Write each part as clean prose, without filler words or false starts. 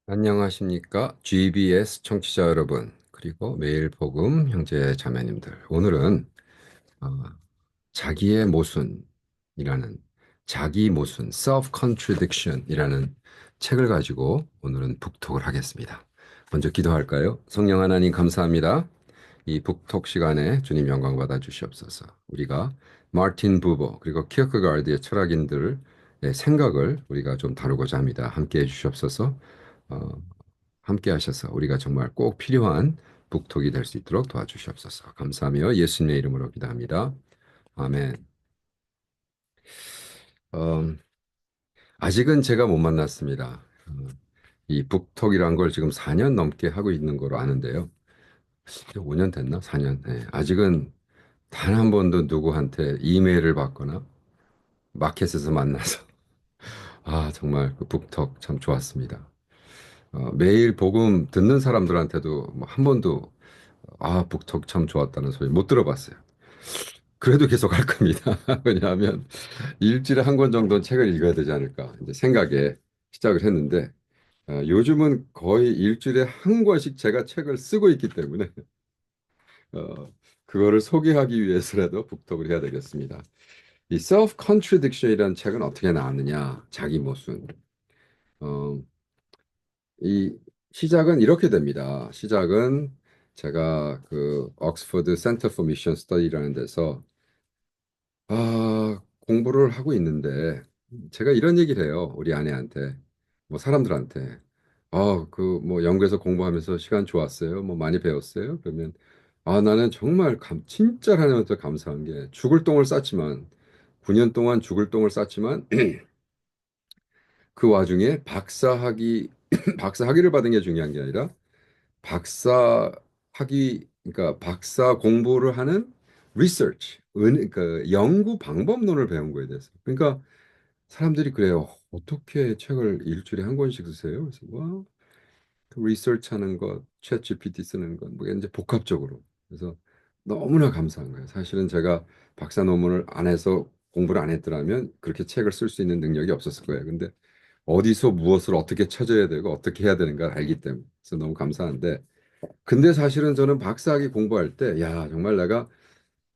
안녕하십니까? GBS 청취자 여러분, 그리고 매일 복음 형제 자매님들. 오늘은 어, 자기의 모순이라는 자기 모순, self-contradiction이라는 책을 가지고 오늘은 북톡을 하겠습니다. 먼저 기도할까요? 성령 하나님 감사합니다. 이 북톡 시간에 주님 영광 받아 주시옵소서. 우리가 마틴 부버 그리고 키어크가르드의 철학인들의 생각을 우리가 좀 다루고자 합니다. 함께 해 주시옵소서. 어, 함께 하셔서 우리가 정말 꼭 필요한 북톡이 될 수 있도록 도와주시옵소서. 감사하며 예수님의 이름으로 기도합니다. 아멘. 어, 아직은 제가 못 만났습니다. 이 북톡이란 걸 지금 4년 넘게 하고 있는 거로 아는데요. 이제 5년 됐나? 4년. 네. 아직은 단 한 번도 누구한테 이메일을 받거나 마켓에서 만나서 정말 그 북톡 참 좋았습니다. 매일 복음 듣는 사람들한테도 뭐한 번도 북톡 참 좋았다는 소리 못 들어봤어요. 그래도 계속 할 겁니다. 왜냐하면 일주일에 한 권 정도는 책을 읽어야 되지 않을까 이제 생각에 시작을 했는데 요즘은 거의 일주일에 한 권씩 제가 책을 쓰고 있기 때문에 어, 그거를 소개하기 위해서라도 북독을 해야 되겠습니다. 이 Self-Contradiction이라는 책은 어떻게 나왔느냐? 자기 모순. 어, 이 시작은 이렇게 됩니다. 시작은 제가 그 옥스퍼드 센터 포 미션 스터디라는 데서 공부를 하고 있는데 제가 이런 얘기를 해요. 우리 아내한테, 뭐 사람들한테. 그 뭐 영국에서 공부하면서 시간 좋았어요. 뭐 많이 배웠어요. 그러면 나는 정말 진짜 하나님한테 감사한 게 죽을 똥을 쌌지만 9년 동안 죽을 똥을 쌌지만 그 와중에 박사학위 박사학위를 받은 게 중요한 게 아니라 그러니까 박사 공부를 하는 research, 그 연구 방법론을 배운 거에 대해서. 그러니까 사람들이 그래요. 어떻게 책을 일주일에 한 권씩 쓰세요? 그래서 그 리서치 하는 것, 챗 GPT 쓰는 것, 뭐 이제 복합적으로. 그래서 너무나 감사한 거예요. 사실은 제가 박사 논문을 안 해서 공부를 안 했더라면 그렇게 책을 쓸 수 있는 능력이 없었을 거예요. 근데 어디서 무엇을 어떻게 찾아야 되고 어떻게 해야 되는가 알기 때문에. 그래서 너무 감사한데 근데 사실은 저는 박사학위 공부할 때, 야, 정말 내가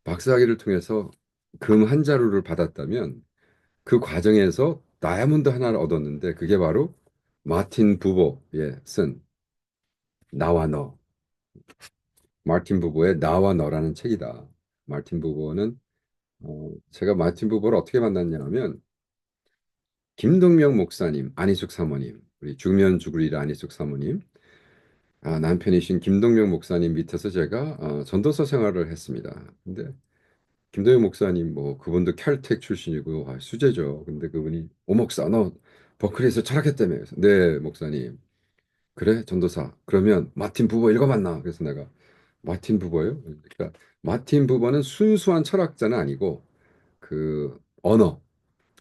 박사학위를 통해서 금 한 자루를 받았다면 그 과정에서 다이아몬드 하나를 얻었는데 그게 바로 마틴 부버의 쓴 나와 너. 마틴 부버의 나와 너라는 책이다. 마틴 부버는 제가 마틴 부버를 어떻게 만났냐면 김동명 목사님, 안희숙 사모님, 우리 죽으면 죽으리라 안희숙 사모님, 남편이신 김동명 목사님 밑에서 제가 전도서 생활을 했습니다. 근데 김도영 목사님 뭐 그분도 캘텍 출신이고 수제죠. 근데 그분이 오 목사 너 버클리에서 철학했다며. 그래서, 네 목사님. 그래 전도사. 그러면 마틴 부버 읽어봤나? 그래서 내가 마틴 부버요? 그러니까 마틴 부버는 순수한 철학자는 아니고 그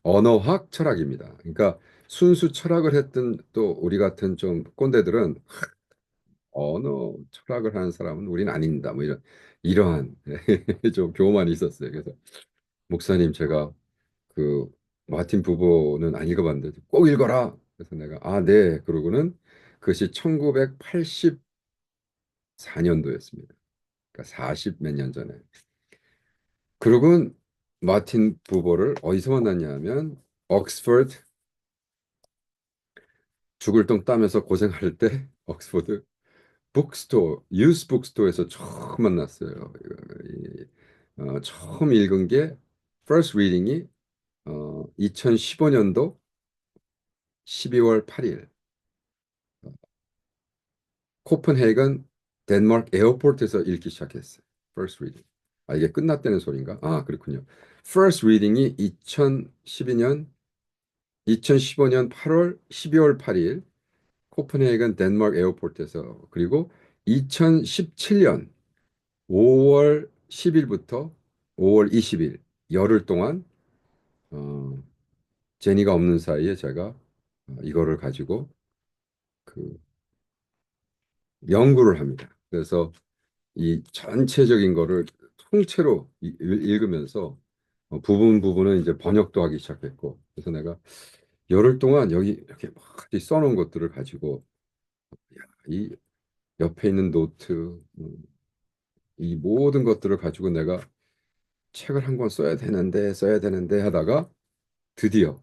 언어학 철학입니다. 그러니까 순수 철학을 했던 또 우리 같은 좀 꼰대들은 언어 철학을 하는 사람은 우리는 아닙니다. 뭐 이러한 좀 교만이 있었어요. 그래서 목사님 제가 그 마틴 부버는 안 읽어봤는데 꼭 읽어라. 그래서 내가 네. 그러고는 그것이 1984년도였습니다. 그러니까 40 몇 년 전에. 그러고 마틴 부버를 어디서 만났냐면 옥스퍼드 죽을 똥 따면서 고생할 때 옥스퍼드 북스토어, 유스 북스토어에서 처음 만났어요. 처음 읽은 게 first reading이 2015년도 12월 8일 코펜헤이건 덴마크 에어포트에서 읽기 시작했어요. First reading. 이게 끝났다는 소린가? 그렇군요. First reading이 2015년 8월 12월 8일 코펜헤이건 덴마크 에어포트에서 그리고 2017년 5월 10일부터 5월 20일 열흘 동안 어, 제니가 없는 사이에 제가 이거를 가지고 그 연구를 합니다. 그래서 이 전체적인 거를 통째로 읽으면서 부분 부분은 이제 번역도 하기 시작했고 그래서 내가 열흘 동안 여기 이렇게 막 써놓은 것들을 가지고 이 옆에 있는 노트, 이 모든 것들을 가지고 내가 책을 한 권 써야 되는데 하다가 드디어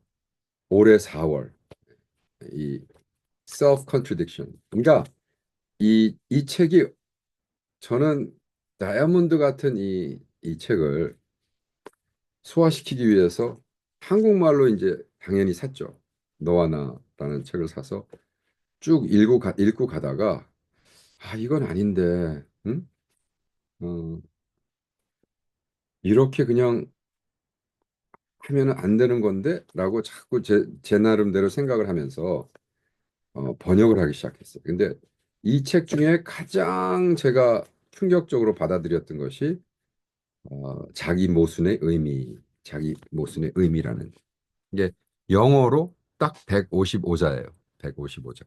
올해 4월 이 self contradiction. 그러니까 이 책이 저는 다이아몬드 같은 이 책을 소화시키기 위해서 한국말로 이제 당연히 샀죠. 너와 나라는 책을 사서 쭉 읽고 가다가 아, 이건 아닌데, 응? 어, 이렇게 그냥 하면은 안 되는 건데? 라고 자꾸 제 나름대로 생각을 하면서 번역을 하기 시작했어요. 근데 이 책 중에 가장 제가 충격적으로 받아들였던 것이 자기 모순의 의미라는 이게 영어로 딱 155자예요. 155자.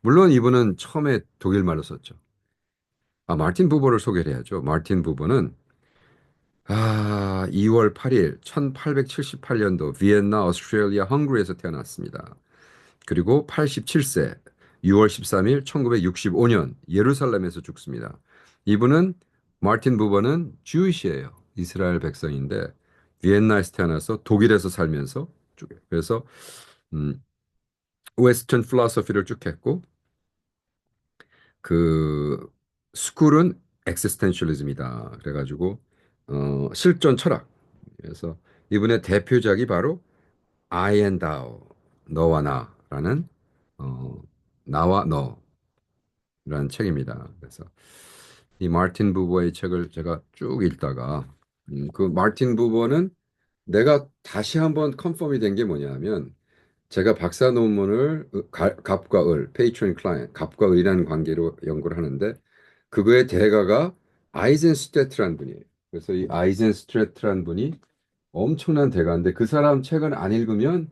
물론 이분은 처음에 독일말로 썼죠. 아, 마틴 부버를 소개를 해야죠. 마틴 부버는 2월 8일 1878년도 비엔나, 오스트레일리아, 헝가리에서 태어났습니다. 그리고 87세 6월 13일 1965년 예루살렘에서 죽습니다. 이분은 마틴 부버는 주이시예요. 이스라엘 백성인데 비엔나에서 태어나서 독일에서 살면서 그래서 음, 웨스턴 필로소피를 쭉 했고 그 스쿨은 엑시스텐셜리즘이다. 그래가지고 실존 철학. 그래서 이분의 대표작이 바로 I and Thou, 너와 나라는 어, 나와 너라는 책입니다. 그래서 이 마틴 부버의 책을 제가 쭉 읽다가 그 마틴 부버는 내가 다시 한번 컨펌이 된 게 뭐냐면 제가 박사 논문을 갑과 을, 페이트론 클라이언트, 갑과 을이라는 관계로 연구를 하는데 그거의 대가가 아이젠슈테트라는 분이에요. 그래서 이 아이젠슈테트라는 분이 엄청난 대가인데 그 사람 책을 안 읽으면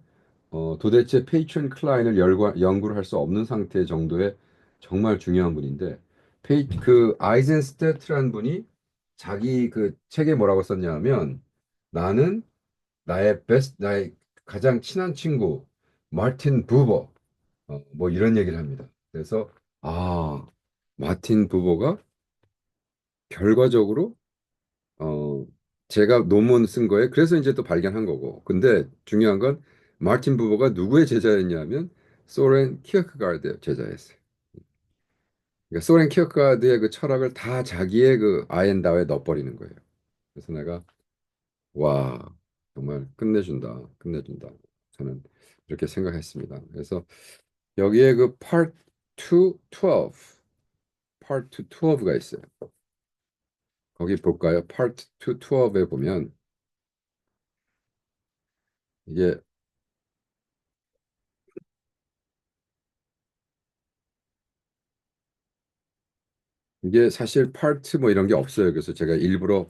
도대체 페이트론 클라이언을 연구를 할 수 없는 상태 정도의 정말 중요한 분인데 그 아이젠슈테트라는 분이 자기 그 책에 뭐라고 썼냐면 나는 나의 가장 친한 친구 마틴 부버 뭐 이런 얘기를 합니다. 그래서 아 마틴 부버가 결과적으로 어 제가 논문 쓴 거에 그래서 이제 또 발견한 거고. 근데 중요한 건 마틴 부버가 누구의 제자였냐면 소렌 키어크가르드 제자였어요. 그러니까 소렌 키어크가르드의 그 철학을 다 자기의 그 아엔다에 넣어버리는 거예요. 그래서 내가 와 정말 끝내준다. 저는 이렇게 생각했습니다. 그래서 여기에 그 Part 2, 12, Part 2, 12가 있어요. 거기 볼까요? Part 2, 12에 보면 이게 이게 사실 Part 뭐 이런 게 없어요. 그래서 제가 일부러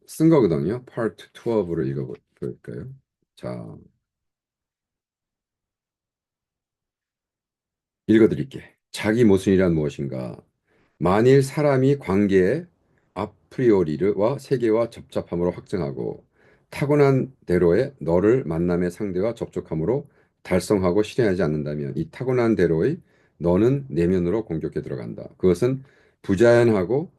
쓴 거거든요. Part 12로 읽어볼까요? 자, 읽어드릴게. 자기 모순이란 무엇인가? 만일 사람이 관계의 아프리오리와 세계와 접잡함으로 확증하고 타고난 대로의 너를 만남의 상대와 접촉함으로 달성하고 실행하지 않는다면 이 타고난 대로의 너는 내면으로 공격해 들어간다. 그것은 부자연하고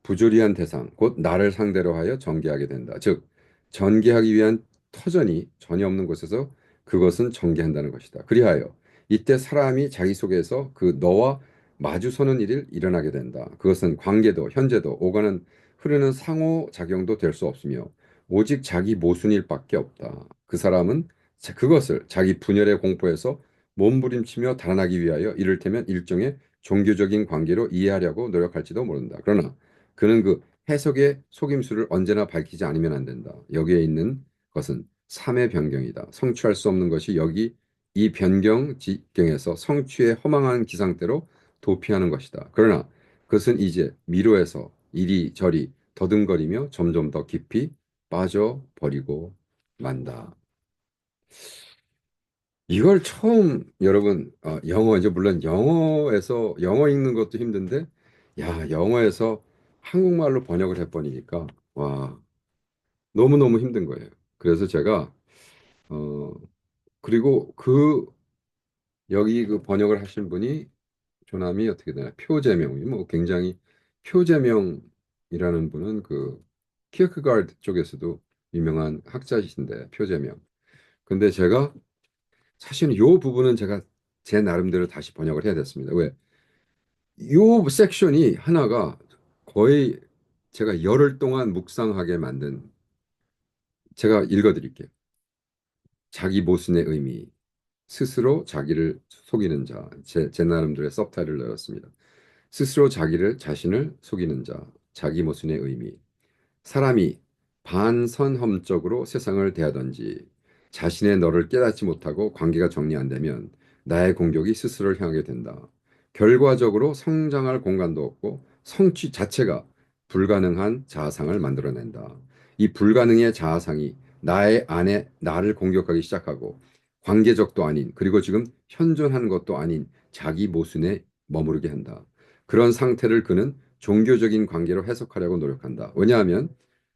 부조리한 대상, 곧 나를 상대로 하여 전개하게 된다. 즉, 전개하기 위한 터전이 전혀 없는 곳에서 그것은 전개한다는 것이다. 그리하여 이때 사람이 자기 속에서 그 너와 마주서는 일이 일어나게 된다. 그것은 관계도 현재도 오가는 흐르는 상호작용도 될 수 없으며 오직 자기 모순일 밖에 없다. 그 사람은 그것을 자기 분열의 공포에서 몸부림치며 달아나기 위하여 이를테면 일종의 종교적인 관계로 이해하려고 노력할지도 모른다. 그러나 그는 그 해석의 속임수를 언제나 밝히지 않으면 안 된다. 여기에 있는 것은 삶의 변경이다. 성취할 수 없는 것이 여기 이 변경 지경에서 성취의 허망한 기상대로 도피하는 것이다. 그러나 그것은 이제 미로에서 이리저리 더듬거리며 점점 더 깊이 빠져버리고 만다. 이걸 처음 여러분 영어 이제 물론 영어에서 영어 읽는 것도 힘든데 야 영어에서 한국말로 번역을 해버리니까 와 너무너무 힘든 거예요. 그래서 제가 어 그리고 여기 그 번역을 하신 분이 조남이 어떻게 되나 표제명이 뭐 굉장히 표제명이라는 분은 그 키어크가드 쪽에서도 유명한 학자이신데 표제명. 근데 제가 사실은 요 부분은 제가 제 나름대로 다시 번역을 해야 됐습니다. 왜? 요 섹션이 하나가 거의 제가 열흘 동안 묵상하게 만든 제가 읽어드릴게요. 자기 모순의 의미, 스스로 자기를 속이는 자, 제 나름대로의 서브타이틀을 넣었습니다. 스스로 자신을 속이는 자, 자기 모순의 의미. 사람이 반선험적으로 세상을 대하든지 자신의 너를 깨닫지 못하고 관계가 정리 안 되면 나의 공격이 스스로를 향하게 된다. 결과적으로 성장할 공간도 없고 성취 자체가 불가능한 자아상을 만들어낸다. 이 불가능의 자아상이 나의 안에 나를 공격하기 시작하고 관계적도 아닌 그리고 지금 현존하는 것도 아닌 자기 모순에 머무르게 한다. 그런 상태를 그는 종교적인 관계로 해석하려고 노력한다. 왜냐하면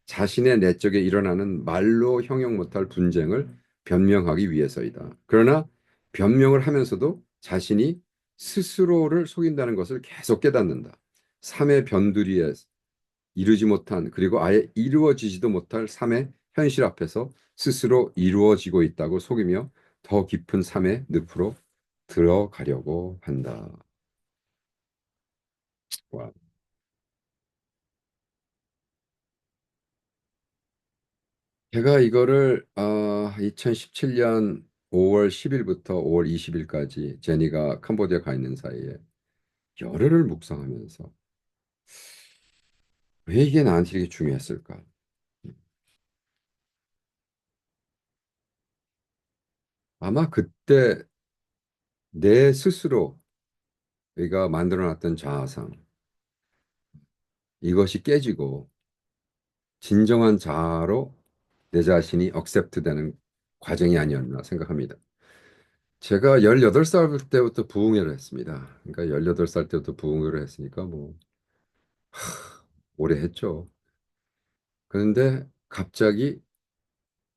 자신의 내적에 일어나는 말로 형용 못할 분쟁을 변명하기 위해서이다. 그러나 변명을 하면서도 자신이 스스로를 속인다는 것을 계속 깨닫는다. 삶의 변두리에 이루지 못한 그리고 아예 이루어지지도 못할 삶의 현실 앞에서 스스로 이루어지고 있다고 속이며 더 깊은 삶의 늪으로 들어가려고 한다. 와. 제가 이거를 2017년 5월 10일부터 5월 20일까지 제니가 캄보디아 가 있는 사이에 열흘을 묵상하면서 왜 이게 나한테 이렇게 중요했을까? 아마 그때 내 스스로 내가 만들어놨던 자아상 이것이 깨지고 진정한 자아로 내 자신이 억셉트 되는 과정이 아니었나 생각합니다. 제가 18살 때부터 부흥회를 했습니다. 그러니까 18살 때부터 부흥회를 했으니까 뭐 오래 했죠. 그런데 갑자기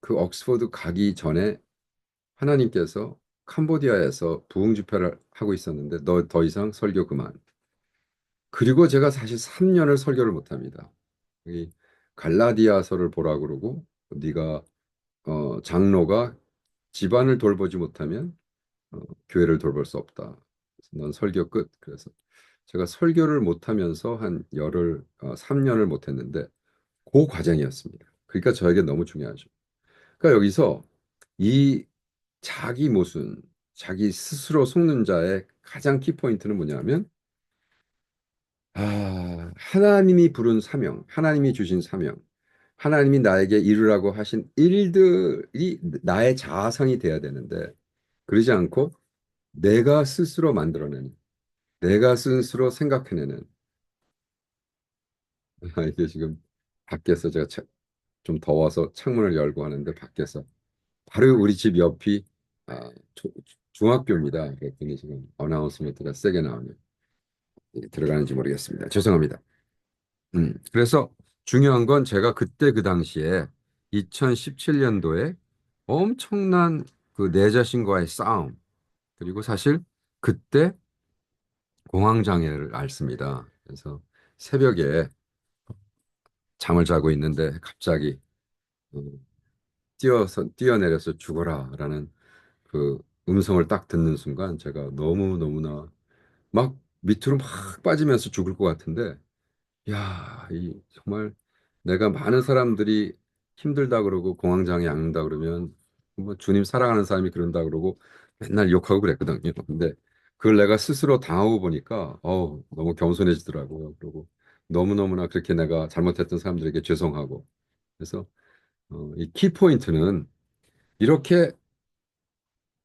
그 옥스퍼드 가기 전에 하나님께서 캄보디아에서 부흥 집회를 하고 있었는데 너 더 이상 설교 그만. 그리고 제가 사실 3년을 설교를 못 합니다. 이 갈라디아서를 보라 그러고 네가 장로가 집안을 돌보지 못하면 어, 교회를 돌볼 수 없다. 그래서 넌 설교 끝. 그래서 제가 설교를 못 하면서 한 3년을 못 했는데 그 과정이었습니다. 그러니까 저에게 너무 중요하죠. 그러니까 여기서 이 자기 모순, 자기 스스로 속는 자의 가장 키포인트는 뭐냐면, 하나님이 부른 사명, 하나님이 주신 사명, 하나님이 나에게 이루라고 하신 일들이 나의 자아상이 돼야 되는데, 그러지 않고 내가 스스로 만들어내는, 내가 스스로 생각해내는, 이게 지금 밖에서 제가 좀 더워서 창문을 열고 하는데 밖에서 바로 우리 집 옆이 아, 중학교입니다. 그랬더니 지금 어나운스멘트가 세게 나오네요. 들어가는지 모르겠습니다. 죄송합니다. 그래서 중요한 건 제가 그때 그 당시에 2017년도에 엄청난 그 내 자신과의 싸움 그리고 사실 그때 공황장애를 앓습니다. 그래서 새벽에 잠을 자고 있는데 갑자기 어, 뛰어내려서 죽어라라는 그 음성을 딱 듣는 순간 제가 너무너무나 막 밑으로 막 빠지면서 죽을 것 같은데 야, 이 정말 내가 많은 사람들이 힘들다 그러고 공황장애 앓는다 그러면 뭐 주님 사랑하는 사람이 그런다 그러고 맨날 욕하고 그랬거든요. 근데 그걸 내가 스스로 당하고 보니까 너무 겸손해지더라고요. 그리고 너무너무나 그렇게 내가 잘못했던 사람들에게 죄송하고 그래서 이 키포인트는 이렇게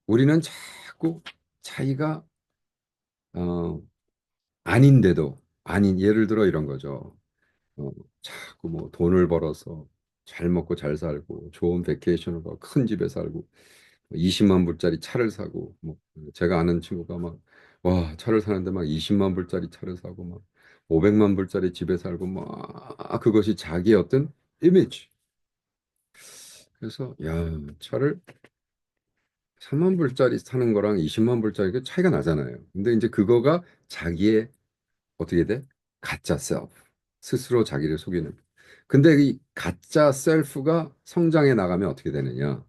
우리는 자꾸 자기가 어, 아닌데도 아닌 예를 들어 이런 거죠. 자꾸 뭐 돈을 벌어서 잘 먹고 잘 살고 좋은 베케이션을 가고 큰 집에 살고 20만 불짜리 차를 사고 뭐 제가 아는 친구가 막 와 차를 사는데 막 20만 불짜리 차를 사고 막 500만 불짜리 집에 살고 막 그것이 자기의 어떤 이미지. 그래서 야 차를 3만 불짜리 사는 거랑 20만 불짜리 그 차이가 나잖아요. 근데 이제 그거가 자기의 어떻게 돼? 가짜 셀프. 스스로 자기를 속이는. 근데 이 가짜 셀프가 성장해 나가면 어떻게 되느냐?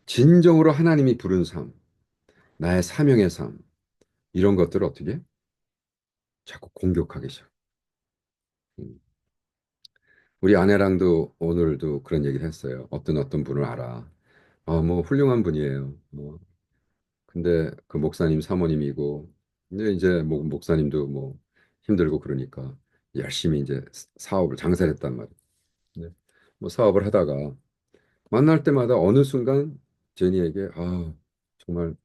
진정으로 하나님이 부른 삶, 나의 사명의 삶, 이런 것들을 어떻게 해? 자꾸 공격하기 시작. 음. 우리 아내랑도 오늘도 그런 얘기를 했어요. 어떤 분을 알아. 뭐 훌륭한 분이에요. 근데 그 목사님 사모님이고, 근데 이제 뭐 목사님도 뭐 힘들고 그러니까 열심히 이제 사업을 장사를 했단 말이에요. 네. 뭐 사업을 하다가 만날 때마다 어느 순간 제니에게 정말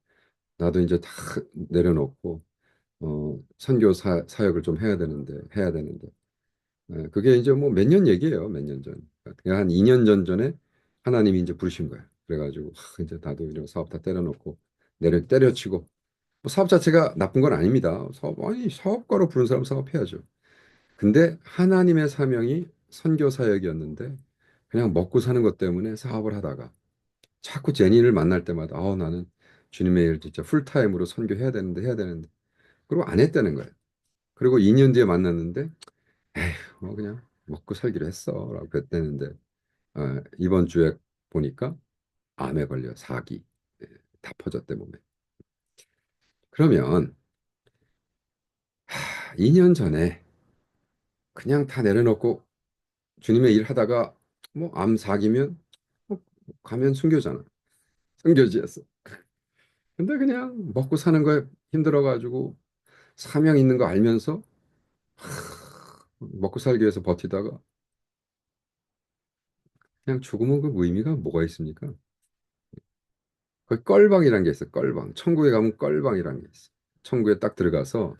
나도 이제 다 내려놓고 선교 사역을 좀 해야 되는데 그게 이제 뭐 몇 년 얘기예요. 몇 년 전. 그냥 한 2년 전에 하나님이 이제 부르신 거예요. 그래가지고 이제 나도 이런 사업 다 때려놓고 때려치고 뭐 사업 자체가 나쁜 건 아닙니다. 아니 사업가로 부른 사람 사업해야죠. 근데 하나님의 사명이 선교 사역이었는데 그냥 먹고 사는 것 때문에 사업을 하다가 자꾸 제니를 만날 때마다 나는 주님의 일 진짜 풀타임으로 선교해야 되는데 해야 되는데 그리고 안 했다는 거예요. 그리고 2년 뒤에 만났는데 에휴 뭐 그냥 먹고 살기로 했어라고 그랬다는데 이번 주에 보니까 암에 걸려 사기 예, 다 퍼졌대 몸에. 그러면 2년 전에 그냥 다 내려놓고 주님의 일 하다가 뭐 암 사기면 가면 순교잖아. 순교지였어. 근데 그냥 먹고 사는 거에 힘들어가지고 사명 있는 거 알면서 먹고 살기 위해서 버티다가 그냥 죽으면 그 무의미가 뭐가 있습니까? 그 껄방이란 게 있어. 껄방. 천국에 가면 껄방이란 게 있어. 천국에 딱 들어가서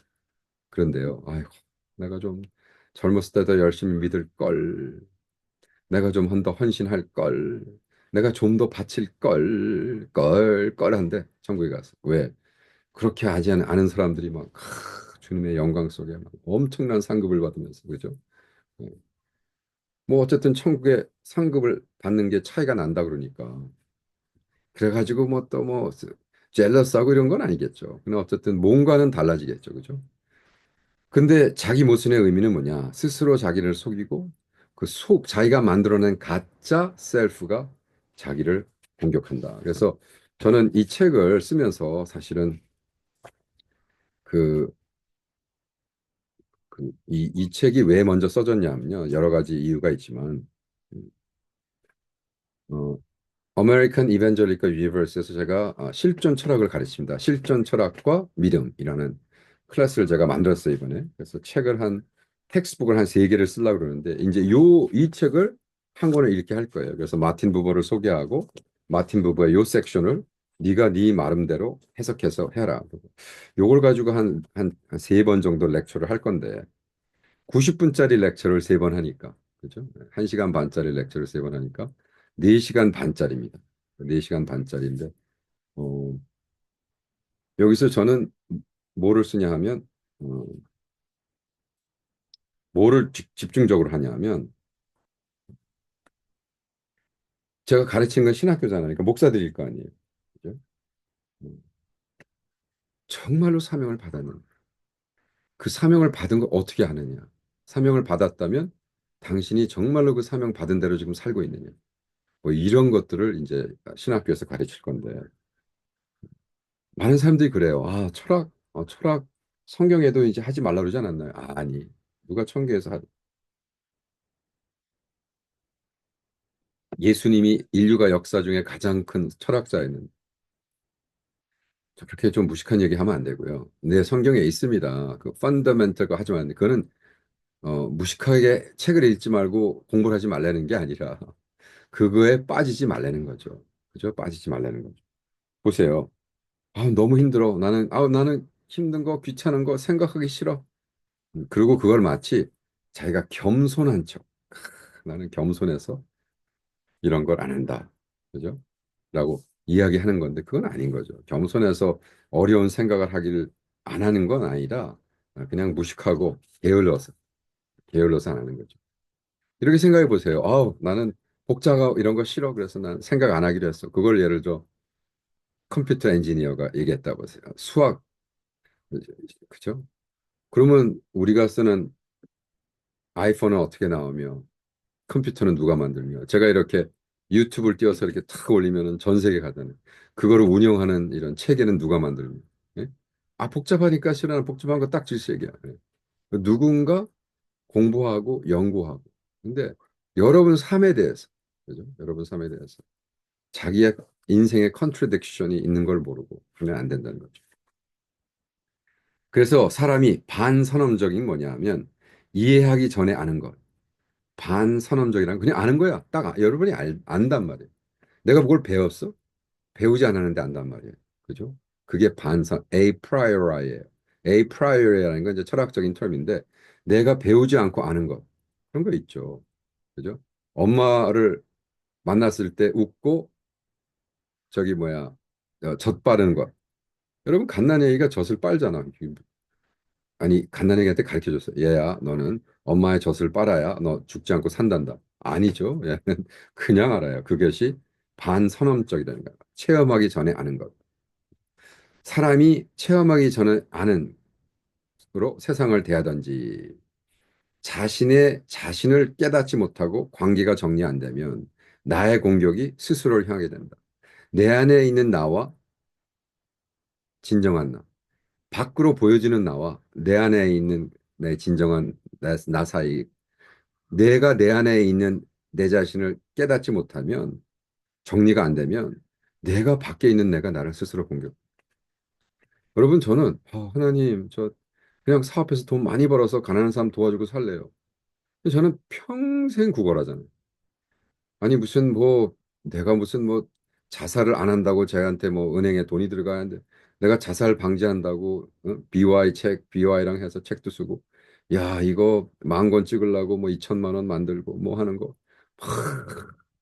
그런데요. 아이고, 내가 좀 젊었을 때 더 열심히 믿을 걸. 내가 좀 더 헌신할 걸. 내가 좀 더 바칠 걸, 한데 천국에 가서. 왜? 그렇게 하지 않은 사람들이 막 주님의 영광 속에 막 엄청난 상급을 받으면서 그죠? 예. 뭐 어쨌든 천국에 상급을 받는 게 차이가 난다 그러니까 그래가지고 뭐 또 뭐 젤러스하고 이런 건 아니겠죠. 근데 어쨌든 뭔가는 달라지겠죠, 그죠? 근데 자기 모순의 의미는 뭐냐? 스스로 자기를 속이고 자기가 만들어낸 가짜 셀프가 자기를 공격한다. 그래서 저는 이 책을 쓰면서 사실은 그 이 책이 왜 먼저 써졌냐면요. 여러 가지 이유가 있지만, 어, 어메리칸 이벤젤리컬 유니버스에서 제가 실존 철학을 가르칩니다. 실존 철학과 믿음이라는 클래스를 제가 만들었어요, 이번에. 그래서 텍스트북을 한 세 개를 쓰려고 그러는데, 이제 이 책을 한 권을 읽게 할 거예요. 그래서 마틴 부버를 소개하고, 마틴 부버의 요 섹션을 네가 네 마음대로 해석해서 해라. 요걸 가지고 한 세 번 정도 렉처를 할 건데, 90분짜리 렉처를 세 번 하니까, 그죠? 1시간 반짜리 렉처를 세 번 하니까 4시간 반짜리입니다. 4시간 반짜리인데, 어, 여기서 저는 뭐를 쓰냐 하면, 어, 뭐를 집중적으로 하냐 하면, 제가 가르치는 건 신학교잖아요. 그러니까 목사들일 거 아니에요. 그죠? 음, 정말로 사명을 받았는, 그 사명을 받은 거 어떻게 하느냐? 사명을 받았다면, 당신이 정말로 그 사명 받은 대로 지금 살고 있느냐? 뭐 이런 것들을 이제 신학교에서 가르칠 건데, 많은 사람들이 그래요. 철학, 성경에도 이제 하지 말라 그러지 않았나요? 아니, 누가 천국에서 예수님이 인류가 역사 중에 가장 큰 철학자였는 그렇게 좀 무식한 얘기 하면 안 되고요. 네, 성경에 있습니다. 그 펀더멘털 거 하지만 그거는 무식하게 책을 읽지 말고 공부를 하지 말라는 게 아니라 그거에 빠지지 말라는 거죠. 그죠? 빠지지 말라는 거죠. 보세요. 너무 힘들어. 나는 힘든 거, 귀찮은 거 생각하기 싫어. 그리고 그걸 마치 자기가 겸손한 척. 나는 겸손해서 이런 걸 안 한다. 그죠? 라고 이야기하는 건데 그건 아닌 거죠. 겸손해서 어려운 생각을 하기를 안 하는 건 아니라 그냥 무식하고 게을러서 안 하는 거죠. 이렇게 생각해 보세요. 나는 복잡하고 이런 거 싫어. 그래서 난 생각 안 하기로 했어. 그걸 예를 들어 컴퓨터 엔지니어가 얘기했다고 하세요. 수학, 그죠? 그러면 우리가 쓰는 아이폰은 어떻게 나오며 컴퓨터는 누가 만들며 제가 이렇게 유튜브를 띄워서 이렇게 탁 올리면은 전 세계 가잖아요. 그거를 운영하는 이런 체계는 누가 만들며? 예? 아, 복잡하니까 싫어. 복잡한 거 딱 질색이야. 예. 누군가 공부하고 연구하고. 근데 여러분 삶에 대해서, 그죠? 여러분 삶에 대해서 자기의 인생의 컨트라딕션이 있는 걸 모르고 그러면 안 된다는 거죠. 그래서 사람이 반선험적인 뭐냐면 이해하기 전에 아는 것. 반선험적이란 그냥 아는 거야. 여러분이 안단 말이에요. 내가 그걸 배웠어? 배우지 않았는데 안단 말이에요. 그죠? 그게 a priori예요. a priori라는 건 이제 철학적인 term인데 내가 배우지 않고 아는 것. 그런 거 있죠. 그죠? 엄마를 만났을 때 웃고 저기 뭐야 젖 바르는 것. 여러분 갓난아기가 젖을 빨잖아. 아니 갓난아기한테 가르쳐 줬어요. 얘야 너는 엄마의 젖을 빨아야 너 죽지 않고 산단다. 아니죠. 얘는 그냥 알아요. 그것이 반선험적이라는 거야. 체험하기 전에 아는 것. 사람이 체험하기 전에 아는 으로 세상을 대하든지 자신의 자신을 깨닫지 못하고 관계가 정리 안 되면 나의 공격이 스스로를 향하게 된다. 내 안에 있는 나와 진정한 나, 밖으로 보여지는 나와 내 안에 있는 내 진정한 나 사이, 내가 내 안에 있는 내 자신을 깨닫지 못하면 정리가 안 되면 내가 밖에 있는 내가 나를 스스로 공격. 여러분 저는 하나님 저 그냥 사업해서 돈 많이 벌어서 가난한 사람 도와주고 살래요. 저는 평생 구걸하잖아요. 아니 무슨 뭐 내가 무슨 뭐 자살을 안 한다고 저한테 뭐 은행에 돈이 들어가는데 내가 자살 방지한다고 BY 책 BY랑 해서 책도 쓰고 야 이거 10,000권 찍으려고 뭐 2천만 원 만들고 뭐 하는 거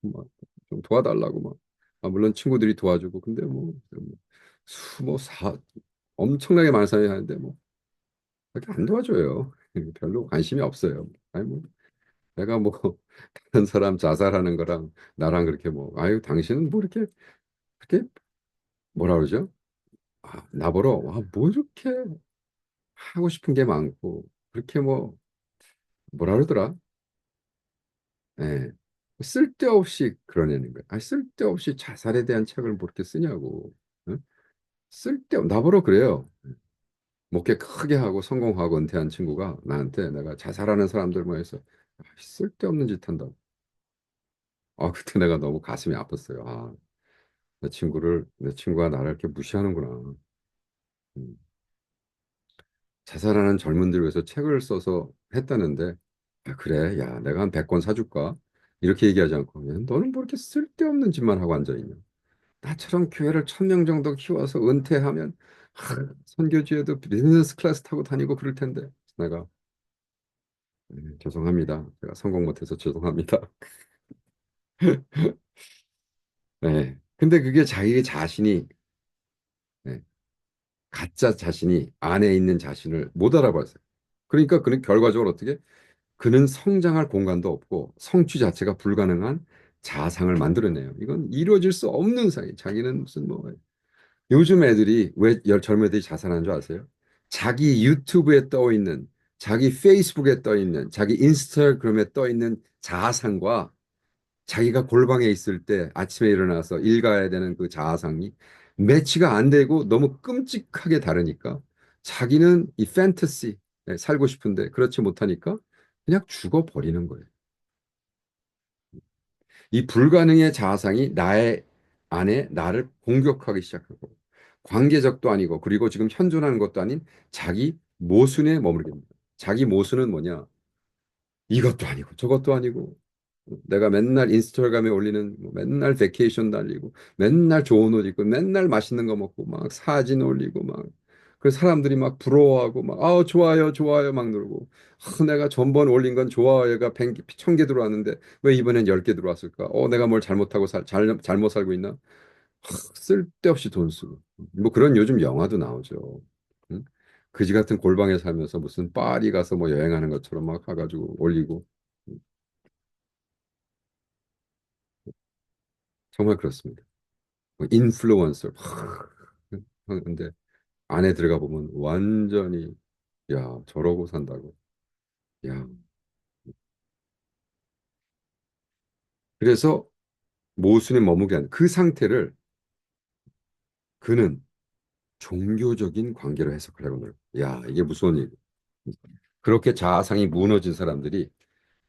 막좀 도와달라고 막 물론 친구들이 도와주고 근데 뭐수뭐사 엄청나게 많은 사람이 하는데 뭐 그렇게 안 도와줘요. 별로 관심이 없어요. 아니 뭐 내가 뭐 다른 사람 자살하는 거랑 나랑 그렇게 뭐 아유 당신은 뭐 이렇게 그렇게 뭐라 그러죠? 나보러 뭐 이렇게 하고 싶은 게 많고 그렇게 뭐 뭐라 그러더라? 예. 쓸데없이 그러내는 거야. 쓸데없이 자살에 대한 책을 뭐 이렇게 쓰냐고. 응? 나보러 그래요. 목회 크게 하고 성공하고 은퇴한 친구가 나한테 내가 자살하는 사람들 모여서 쓸데없는 짓 한다. 그때 내가 너무 가슴이 아팠어요. 내 친구가 나를 이렇게 무시하는구나. 음, 자살하는 젊은들 위해서 책을 써서 했다는데, 그래, 야, 내가 한 100권 사줄까? 이렇게 얘기하지 않고, 야, 너는 뭐 이렇게 쓸데없는 짓만 하고 앉아있냐? 나처럼 교회를 1,000명 정도 키워서 은퇴하면, 선교지에도 비즈니스 클래스 타고 다니고 그럴 텐데. 내가, 죄송합니다. 제가 성공 못해서 죄송합니다. 네. 근데 그게 자기 자신이, 네, 가짜 자신이 안에 있는 자신을 못 알아봤어요. 그러니까 그는 결과적으로 어떻게 그는 성장할 공간도 없고 성취 자체가 불가능한 자상을 만들어내요. 이건 이루어질 수 없는 사이. 자기는 무슨 뭐 요즘 애들이 왜 젊은 애들이 자살하는 줄 아세요? 자기 유튜브에 떠 있는 자기 페이스북에 떠 있는 자기 인스타그램에 떠 있는 자아상과 자기가 골방에 있을 때 아침에 일어나서 일 가야 되는 그 자아상이 매치가 안 되고 너무 끔찍하게 다르니까 자기는 이 판타지 살고 싶은데 그렇지 못하니까 그냥 죽어버리는 거예요. 이 불가능의 자아상이 나의 안에 나를 공격하기 시작하고 관계적도 아니고 그리고 지금 현존하는 것도 아닌 자기 모순에 머무르게 됩니다. 자기 모순은 뭐냐? 이것도 아니고 저것도 아니고 내가 맨날 인스타그램에 올리는 맨날 베케이션 달리고 맨날 좋은 옷 입고 맨날 맛있는 거 먹고 막 사진 올리고 막 그 사람들이 막 부러워하고 막 좋아요 좋아요 막 누르고 내가 전번 올린 건 좋아요가 1,000개 들어왔는데 왜 이번엔 10개 들어왔을까? 내가 뭘 잘못하고 잘못 살고 있나? 쓸데없이 돈 쓰고 뭐 그런 요즘 영화도 나오죠. 응? 그지 같은 골방에 살면서 무슨 파리 가서 뭐 여행하는 것처럼 막 가가지고 올리고 정말 그렇습니다. 뭐 인플루언서. 근데 안에 들어가 보면 완전히 야 저러고 산다고. 야 그래서 모순에 머무게 하는 그 상태를 그는 종교적인 관계로 해석하려고 노력. 야 이게 무서운 일. 그렇게 자아상이 무너진 사람들이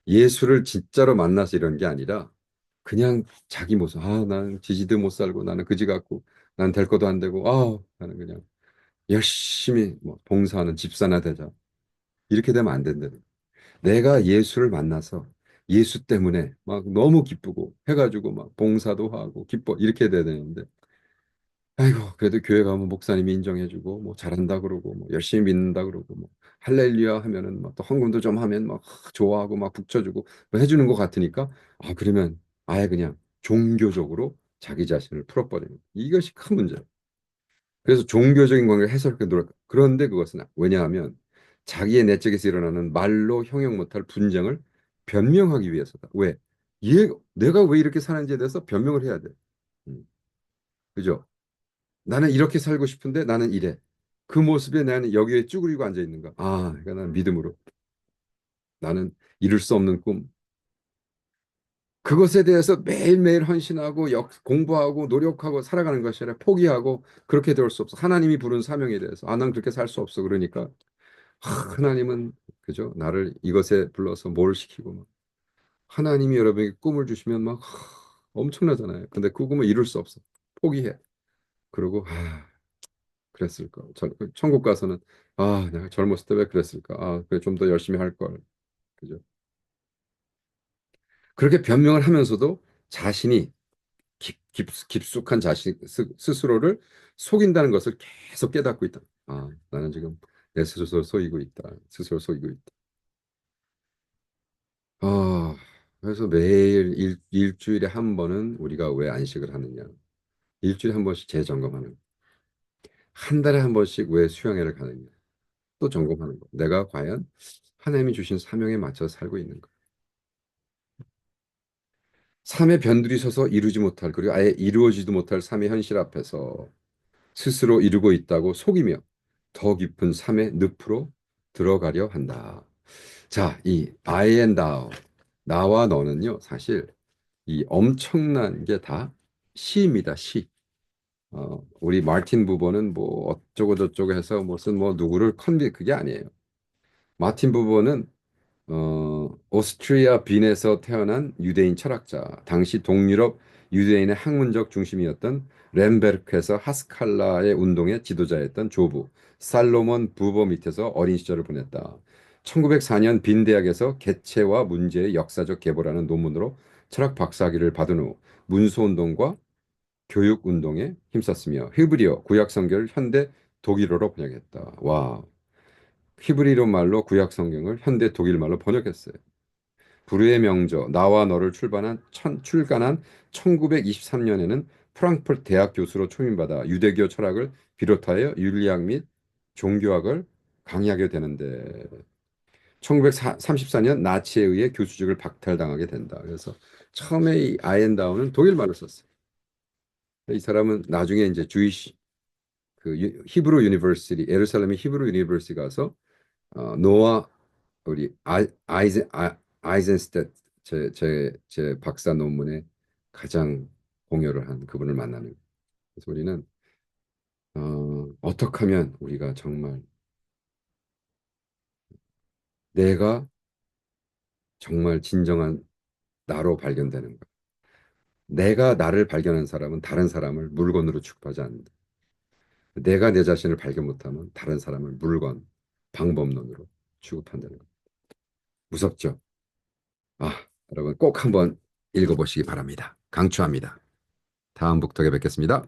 예수를 진짜로 만나서 이런 게 아니라 그냥 자기 모습. 아, 나는 지지도 못 살고 나는 그지 같고 난 될 것도 안 되고 아, 나는 그냥 열심히 뭐 봉사하는 집사나 되자. 이렇게 되면 안 된다. 내가 예수를 만나서 예수 때문에 막 너무 기쁘고 해가지고 막 봉사도 하고 기뻐 이렇게 돼야 되는데 아이고 그래도 교회 가면 목사님이 인정해주고 뭐 잘한다 그러고 뭐 열심히 믿는다 그러고 뭐 할렐루야 하면은 막 또 헌금도 좀 하면 막 좋아하고 막 북쳐주고 뭐 해주는 것 같으니까 아 그러면 아예 그냥 종교적으로 자기 자신을 풀어버리는 이것이 큰 문제예요. 그래서 종교적인 관계를 해석해 노력. 그런데 그것은 왜냐하면 자기의 내적에서 일어나는 말로 형용 못할 분쟁을 변명하기 위해서다. 왜? 내가 왜 이렇게 사는지에 대해서 변명을 해야 돼. 음, 그죠? 나는 이렇게 살고 싶은데 나는 이래. 그 모습에 나는 여기에 쭈그리고 앉아 있는가? 아, 그러니까 나는 믿음으로 나는 이룰 수 없는 꿈. 그것에 대해서 매일매일 헌신하고 공부하고 노력하고 살아가는 것이 아니라 포기하고 그렇게 될 수 없어. 하나님이 부른 사명에 대해서 아, 난 그렇게 살 수 없어. 그러니까 하나님은 그죠? 나를 이것에 불러서 뭘 시키고 막 하나님이 여러분에게 꿈을 주시면 막 엄청나잖아요. 근데 그 꿈을 이룰 수 없어. 포기해. 그러고 그랬을까? 천국 가서는 아, 내가 젊었을 때 왜 그랬을까? 아, 그래 좀 더 열심히 할 걸. 그죠? 그렇게 변명을 하면서도 자신이 깊숙한 자신 스스로를 속인다는 것을 계속 깨닫고 있다. 아, 나는 지금 내 스스로 속이고 있다. 스스로 속이고 있다. 아, 그래서 매일 일주일에 한 번은 우리가 왜 안식을 하느냐? 일주일에 한 번씩 재점검하는. 한 달에 한 번씩 왜 수영회를 가느냐? 또 점검하는 거. 내가 과연 하나님이 주신 사명에 맞춰 살고 있는가? 삶의 변두리 서서 이루지 못할 그리고 아예 이루어지도 못할 삶의 현실 앞에서 스스로 이루고 있다고 속이며 더 깊은 삶의 늪으로 들어가려 한다. 자, 이 I and thou, 나와 너는요, 사실 이 엄청난 게 다 시입니다, 시. 우리 마틴 부버는 뭐 어쩌고 저쩌고 해서 무슨 뭐 누구를 그게 아니에요. 마틴 부버는 오스트리아 빈에서 태어난 유대인 철학자, 당시 동유럽 유대인의 학문적 중심이었던 렘베르크에서 하스칼라의 운동의 지도자였던 조부 살로몬 부버 밑에서 어린 시절을 보냈다. 1904년 빈 대학에서 개체와 문제의 역사적 계보라는 논문으로 철학 박사학위를 받은 후 문수운동과 교육운동에 힘썼으며 히브리어 구약 성경을 현대 독일어로 번역했다. 와, 히브리어 말로 구약 성경을 현대 독일 말로 번역했어요. 불후의 명저 나와 너를 출간한 1923년에는 프랑크푸르트 대학 교수로 초임받아 유대교 철학을 비롯하여 윤리학 및 종교학을 강의하게 되는데 1934년 나치에 의해 교수직을 박탈당하게 된다. 그래서 처음에 이 아이엔다운은 독일 말을 썼어요. 이 사람은 나중에 이제 히브루 유니버시티 예루살렘의 히브루 유니버시티 가서 노아 우리 아이젠스텟 제 박사 논문에 가장 공여를 한 그분을 만나는 거예요. 그래서 우리는 어떻게 하면 우리가 정말 내가 정말 진정한 나로 발견되는가? 내가 나를 발견한 사람은 다른 사람을 물건으로 취급하지 않는다. 내가 내 자신을 발견 못하면 다른 사람을 물건, 방법론으로 취급한다는 거. 무섭죠? 아, 여러분 꼭 한번 읽어보시기 바랍니다. 강추합니다. 다음 북톡에 뵙겠습니다.